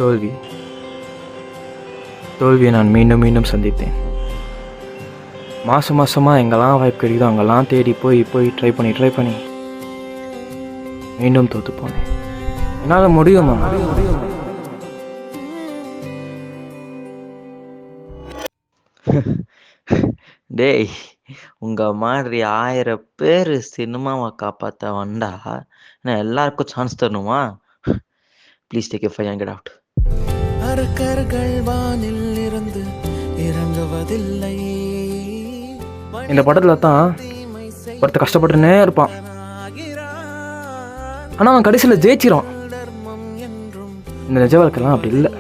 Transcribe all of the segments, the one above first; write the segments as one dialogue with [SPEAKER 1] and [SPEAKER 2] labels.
[SPEAKER 1] தோல்வி தோல்வியை நான் மீண்டும் மீண்டும் சந்தித்தேன். மாதமாக எங்கெல்லாம் வாய்ப்பு கிடைக்குதோ அங்கெல்லாம் தேடி போய் ட்ரை பண்ணி மீண்டும் தோற்று போனேன். என்னால் முடியுமா?
[SPEAKER 2] டேய், உங்கள் மாதிரி 1000 பேர் சினிமாவை காப்பாற்ற வந்தா நான் எல்லாருக்கும் சான்ஸ் தரணுமா? Please take a get out.
[SPEAKER 3] அரக்கர்கள் வானில் இருந்து இறங்குவதில்லை.
[SPEAKER 1] இந்த படத்தில் தான் ஒருத்தர் கஷ்டப்பட்டுனே இருப்பான், ஆனால் அவன் கடைசியில் ஜெயிச்சிடான். இந்த நிஜ வாழ்க்கைலாம் அப்படி இல்லை.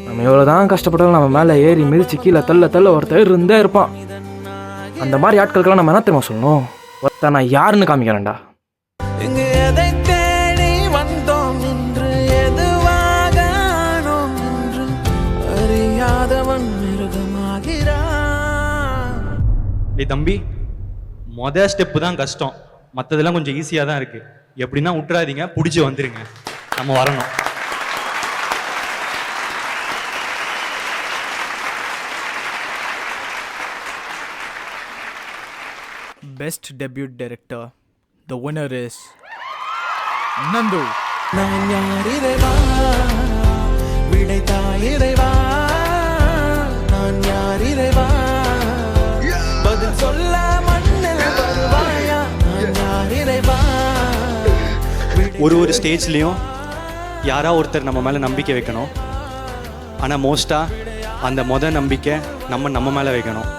[SPEAKER 1] நம்ம எவ்வளோ தான் கஷ்டப்பட்டாலும் நம்ம மேலே ஏறி மிதிச்சு கீழே தள்ள ஒருத்தர் இருந்தே இருப்பான். அந்த மாதிரி ஆட்களுக்கெல்லாம் நம்ம என்ன தெரியுமா சொல்லணும்? ஒருத்தர் நான் யாருன்னு காமிக்கிறேன்டா.
[SPEAKER 4] தம்பி, மொதல் ஸ்டெப்பு தான் கஷ்டம், மற்றதெல்லாம் கொஞ்சம் ஈஸியாக தான் இருக்குது. எப்படின்னா விட்டுறாதீங்க, பிடிச்சி வந்துடுங்க, நம்ம வரணும்.
[SPEAKER 5] Best debut director. The winner is Nandu.
[SPEAKER 3] நான் யார் இறைவா, விடைத்தாய் இறைவா, நான் யார் இறைவா, பதில் சொல்ல மண்ணில் வருவாயா, நான் யார் இறைவா.
[SPEAKER 4] ஒரு ஸ்டேஜ்லேயும் யாராவது ஒருத்தர் நம்ம மேலே நம்பிக்கை வைக்கணும். ஆனால் மோஸ்ட்டாக அந்த நம்பிக்கை நம்ம மேலே வைக்கணும்.